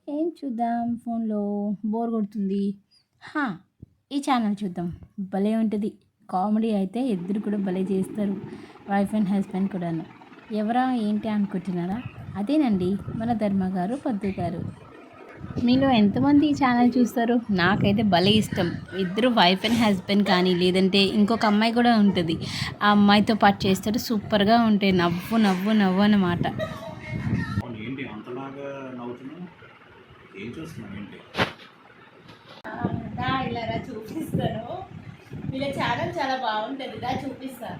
ఏం చూద్దాం ఫోన్లో బోర్ కొడుతుంది. హా! ఈ ఛానల్ చూద్దాం. భలే ఉంటది. కామెడీ అయితే ఇద్దరు కూడా భలే చేస్తారు. వైఫ్ అండ్ హస్బెండ్ కూడాను. ఎవరా ఏంటి అనుకుంటున్నారా? అదేనండి మన ధర్మ గారు, పద్దు గారు. మీలో ఎంతమంది ఈ ఛానల్ చూస్తారు? నాకైతే భలే ఇష్టం. ఇద్దరు వైఫ్ అండ్ హస్బెండ్ కానీ లేదంటే ఇంకొక అమ్మాయి కూడా ఉంటుంది. ఆ అమ్మాయితో పాటు చేస్తారు. సూపర్గా ఉంటాయి. నవ్వు నవ్వు నవ్వు అన్నమాట. అవును ఏంటి అంతలాగా నవ్వుతున్నావు? ఏం చూస్తున్నావు ఏంటి? ఇలా చూపిస్తాను. వీళ్ళ ఛానల్ చాలా బాగుంటుంది. చూపిస్తా.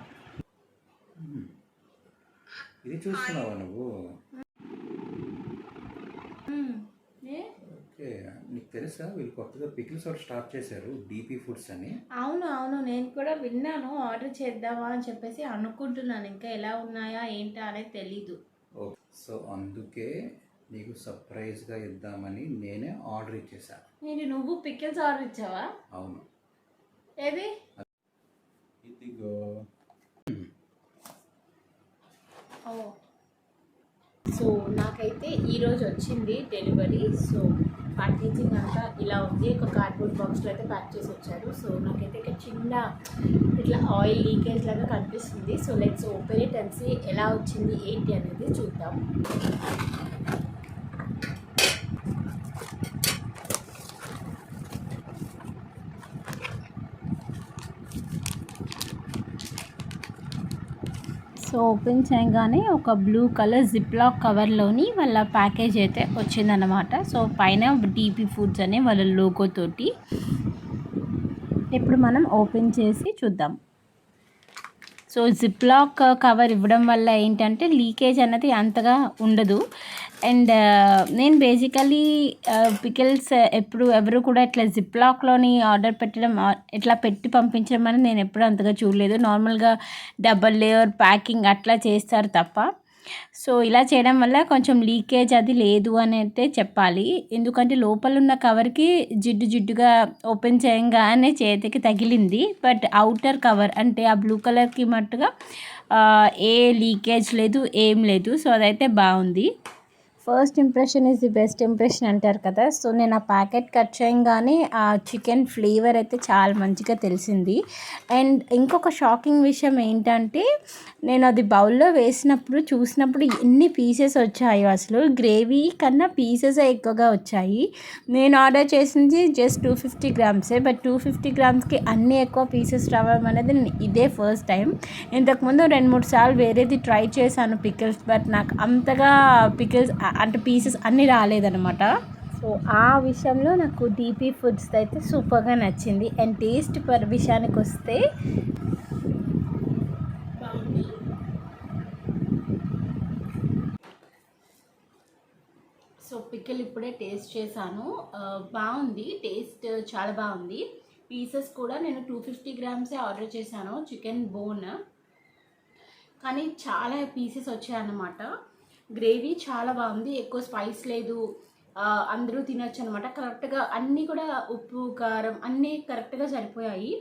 ఇది చూస్తున్నావా నువ్వు? ఓకే, నీకు తెలుసా వీళ్ళు కొత్తగా పికిల్స్ ఒకటి స్టార్ట్ చేశారు, డీపీ ఫుడ్స్ అని. అవును అవును, నేను కూడా విన్నాను. ఆర్డర్ చేద్దామా అని చెప్పేసి అనుకుంటున్నాను. ఇంకా ఎలా ఉన్నాయా ఏంటా అనేది తెలీదు. ఓకే, సో అందుకే నీకు సర్ప్రైజ్గా ఇద్దామని నేనే ఆర్డర్ ఇచ్చేసాను. నువ్వు పికిల్స్ ఆర్డర్ ఇచ్చావా? అవును. ఏది? ఇదిగో. సో నాకైతే ఈరోజు వచ్చింది డెలివరీ. సో ప్యాకేజింగ్ అంతా ఇలా ఉంది. ఒక కార్డ్బోర్డ్ బాక్స్లో అయితే ప్యాక్ చేసి వచ్చారు. సో నాకైతే ఇక్కడ చిన్న ఇట్లా ఆయిల్ లీకేజ్ లాగా కనిపిస్తుంది. So let's open it and see ఎలా వచ్చింది ఏంటి అనేది చూద్దాం. సో ఓపెన్ చేయగానే ఒక బ్లూ కలర్ జిప్లాక్ కవర్లోని వాళ్ళ ప్యాకేజ్ అయితే వచ్చిందన్నమాట. సో పైన డీపీ ఫుడ్స్ అనే వాళ్ళ లోగో తోటి. ఇప్పుడు మనం ఓపెన్ చేసి చూద్దాం. సో జిప్లాక్ కవర్ ఇవ్వడం వల్ల ఏంటంటే లీకేజ్ అన్నది అంతగా ఉండదు. అండ్ నేను బేసికలీ పికిల్స్ ఎవరు కూడా ఇట్లా జిప్లాక్లోని ఆర్డర్ పెట్టడం, ఇట్లా పెట్టి పంపించడం అని నేను ఎప్పుడు అంతగా చూడలేదు. నార్మల్గా డబల్ లేయర్ ప్యాకింగ్ అట్లా చేస్తారు తప్ప. సో ఇలా చేయడం వల్ల కొంచెం లీకేజ్ అది లేదు అని అయితే చెప్పాలి. ఎందుకంటే లోపల ఉన్న కవర్కి జిడ్డుగా ఓపెన్ చేయంగానే చేతికి తగిలింది. బట్ అవుటర్ కవర్ అంటే ఆ బ్లూ కలర్కి మట్టుగా ఏ లీకేజ్ లేదు, ఏం లేదు. సో అదైతే బాగుంది. First impression is the best impression అంటారు కదా. సో నేను ఆ ప్యాకెట్ కట్ చేయగానే ఆ చికెన్ ఫ్లేవర్ అయితే చాలా మంచిగా తెలిసింది. అండ్ ఇంకొక షాకింగ్ విషయం ఏంటంటే, నేను అది బౌల్లో వేసినప్పుడు చూసినప్పుడు ఎన్ని పీసెస్ వచ్చాయో, అసలు గ్రేవీ కన్నా పీసెస్ ఎక్కువగా వచ్చాయి. నేను ఆర్డర్ చేసింది జస్ట్ 250 గ్రామ్సే. బట్ 250 గ్రామ్స్కి అన్ని ఎక్కువ పీసెస్ రావడం అనేది ఇదే ఫస్ట్ టైం. ఇంతకుముందు 2-3 సార్లు వేరేది ట్రై చేశాను పికిల్స్. బట్ నాకు అంతగా పికిల్స్ అంటే పీసెస్ అన్నీ రాలేదన్నమాట. సో ఆ విషయంలో నాకు డీపీ ఫుడ్స్ అయితే సూపర్గా నచ్చింది. అండ్ టేస్ట్ విషయానికి వస్తే సో పికిల్ ఇప్పుడే టేస్ట్ చేశాను. బాగుంది, టేస్ట్ చాలా బాగుంది. పీసెస్ కూడా నేను 250 గ్రామ్సే ఆర్డర్ చేశాను, చికెన్ బోన్. కానీ చాలా పీసెస్ వచ్చాయన్నమాట. గ్రేవీ చాలా బాగుంది, ఎక్కువ స్పైస్ లేదు, అందరూ తినొచ్చు అనమాట. కరెక్ట్గా అన్నీ కూడా ఉప్పు కారం అన్నీ కరెక్ట్గా సరిపోయాయి.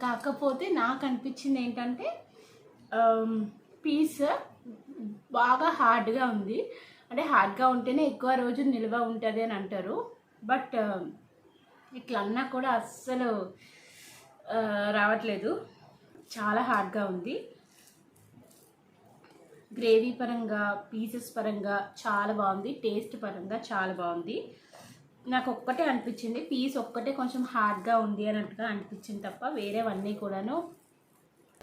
కాకపోతే నాకు అనిపించింది ఏంటంటే పీస్ బాగా హార్డ్గా ఉంది. అంటే హార్డ్గా ఉంటేనే ఎక్కువ రోజు నిల్వ ఉంటుంది అని అంటారు. బట్ ఇట్లా అన్నా కూడా అస్సలు రావట్లేదు, చాలా హార్డ్గా ఉంది. గ్రేవీ పరంగా, పీసెస్ పరంగా చాలా బాగుంది, టేస్ట్ పరంగా చాలా బాగుంది. నాకు ఒక్కటే అనిపించింది, పీస్ ఒక్కటే కొంచెం హార్డ్గా ఉంది అన్నట్టుగా అనిపించింది తప్ప వేరేవన్నీ కూడాను.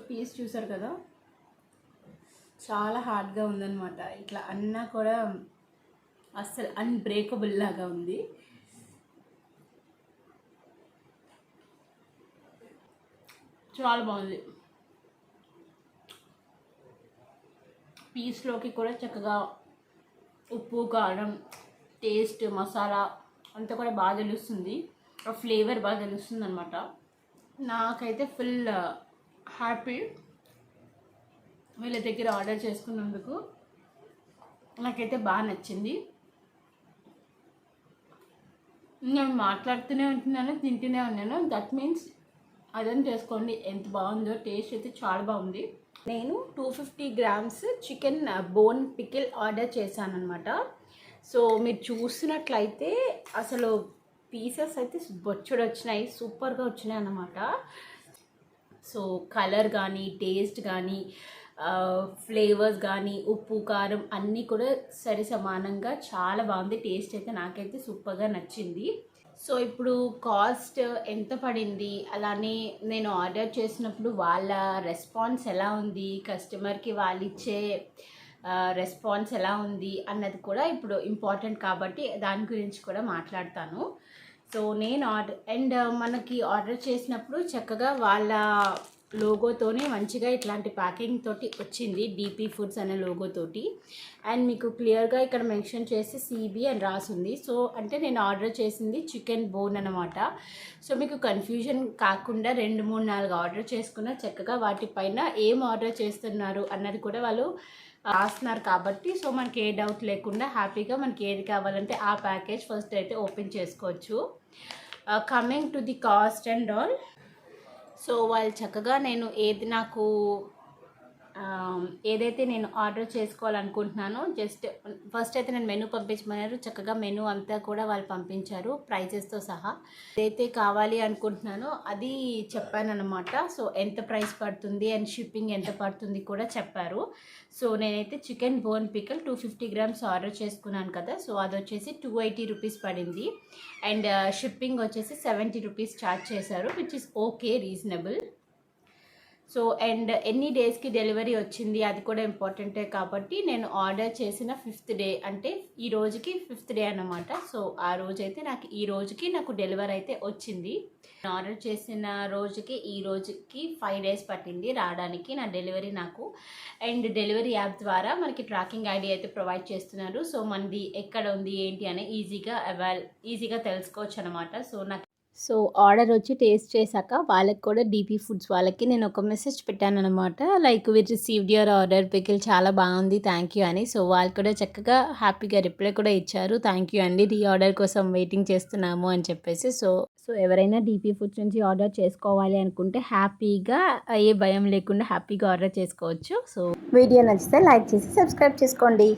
పీస్ చూసారు కదా, చాలా హార్డ్గా ఉందన్నమాట. ఇట్లా అన్నా కూడా అస్సలు అన్బ్రేకబుల్ లాగా ఉంది. చాలా బాగుంది. పీస్లోకి కూడా చక్కగా ఉప్పు కారం టేస్ట్ మసాలా అంతా కూడా బాగా తెలుస్తుంది, ఆ ఫ్లేవర్ బాగా తెలుస్తుంది అనమాట. నాకైతే ఫుల్ హ్యాపీ వీళ్ళ దగ్గర ఆర్డర్ చేసుకున్నందుకు. నాకైతే బాగా నచ్చింది. నేను మాట్లాడుతూనే ఉంటున్నాను, తింటూనే ఉన్నాను. దట్ మీన్స్ అర్థం చేసుకోండి ఎంత బాగుందో. టేస్ట్ అయితే చాలా బాగుంది. నేను 250 grams chicken bone pickle order చేశాను అనమాట. సో మీరు చూసినట్లయితే అసలు పీసెస్ అయితే బొచ్చుడు వచ్చినాయి, సూపర్గా వచ్చినాయి అన్నమాట. సో కలర్ కానీ టేస్ట్ కానీ ఫ్లేవర్స్ కానీ ఉప్పు కారం అన్నీ కూడా సరి సమానంగా చాలా బాగుంది. టేస్ట్ అయితే నాకైతే సూపర్గా నచ్చింది. సో ఇప్పుడు కాస్ట్ ఎంత పడింది, అలానే నేను ఆర్డర్ చేసినప్పుడు వాళ్ళ రెస్పాన్స్ ఎలా ఉంది, కస్టమర్కి వాళ్ళు ఇచ్చే రెస్పాన్స్ ఎలా ఉంది అన్నది కూడా ఇప్పుడు ఇంపార్టెంట్ కాబట్టి దాని గురించి కూడా మాట్లాడతాను. సో నేను మనకి ఆర్డర్ చేసినప్పుడు చక్కగా వాళ్ళ లోగోతోనే మంచిగా ఇట్లాంటి ప్యాకింగ్ తోటి వచ్చింది, డీపీ ఫుడ్స్ అనే లోగోతోటి. అండ్ మీకు క్లియర్గా ఇక్కడ మెన్షన్ చేసి సిబి అని రాసుంది. సో అంటే నేను ఆర్డర్ చేసింది చికెన్ బోన్ అనమాట. సో మీకు కన్ఫ్యూజన్ కాకుండా 2, 3, 4 ఆర్డర్ చేసుకున్న చక్కగా వాటిపైన ఏం ఆర్డర్ చేస్తున్నారు అన్నది కూడా వాళ్ళు రాస్తున్నారు కాబట్టి సో మనకి ఏ డౌట్ లేకుండా హ్యాపీగా మనకి ఏది కావాలంటే ఆ ప్యాకేజ్ ఫస్ట్ అయితే ఓపెన్ చేసుకోవచ్చు. Coming to the cost and all, so వాళ్ళు చక్కగా నేను ఏదైతే నేను ఆర్డర్ చేసుకోవాలనుకుంటున్నానో జస్ట్ ఫస్ట్ అయితే నేను మెనూ పంపించమన్నారు. చక్కగా మెనూ అంతా కూడా వాళ్ళు పంపించారు ప్రైజెస్తో సహా. ఏదైతే కావాలి అనుకుంటున్నానో అది చెప్పానన్నమాట. సో ఎంత ప్రైస్ పడుతుంది అండ్ షిప్పింగ్ ఎంత పడుతుంది కూడా చెప్పారు. సో నేనైతే chicken bone pickle 250 grams order చేసుకున్నాను కదా. సో అది వచ్చేసి 280 రూపీస్ పడింది. అండ్ షిప్పింగ్ వచ్చేసి 70 రూపీస్ ఛార్జ్ చేశారు, which is okay, reasonable. So and ఎన్ని డేస్కి డెలివరీ వచ్చింది అది కూడా ఇంపార్టెంటే కాబట్టి నేను ఆర్డర్ చేసిన 5th డే అంటే ఈ రోజుకి 5th డే అన్నమాట. సో ఆ రోజైతే ఈ రోజుకి నాకు డెలివరీ అయితే వచ్చింది. ఆర్డర్ చేసిన రోజుకి ఈ రోజుకి 5 డేస్ పట్టింది రావడానికి నా డెలివరీ నాకు. అండ్ డెలివరీ యాప్ ద్వారా మనకి ట్రాకింగ్ ఐడి అయితే ప్రొవైడ్ చేస్తున్నారు. సో మనది ఎక్కడ ఉంది ఏంటి అని ఈజీగా తెలుసుకోవచ్చు అనమాట. సో ఆర్డర్ వచ్చి టేస్ట్ చేశాక వాళ్ళకి కూడా డీపీ ఫుడ్స్ వాళ్ళకి నేను ఒక మెసేజ్ పెట్టాను అనమాట, like we received your order pickle చాలా బాగుంది థ్యాంక్ యూ అని. సో వాళ్ళు కూడా చక్కగా హ్యాపీగా రిప్లై కూడా ఇచ్చారు, థ్యాంక్ యూ అండి, ఈ ఆర్డర్ కోసం వెయిటింగ్ చేస్తున్నాము అని చెప్పేసి. సో ఎవరైనా డీపీ ఫుడ్స్ నుంచి ఆర్డర్ చేసుకోవాలి అనుకుంటే హ్యాపీగా ఏ భయం లేకుండా హ్యాపీగా ఆర్డర్ చేసుకోవచ్చు. సో వీడియో నచ్చితే లైక్ చేసి సబ్స్క్రైబ్ చేసుకోండి.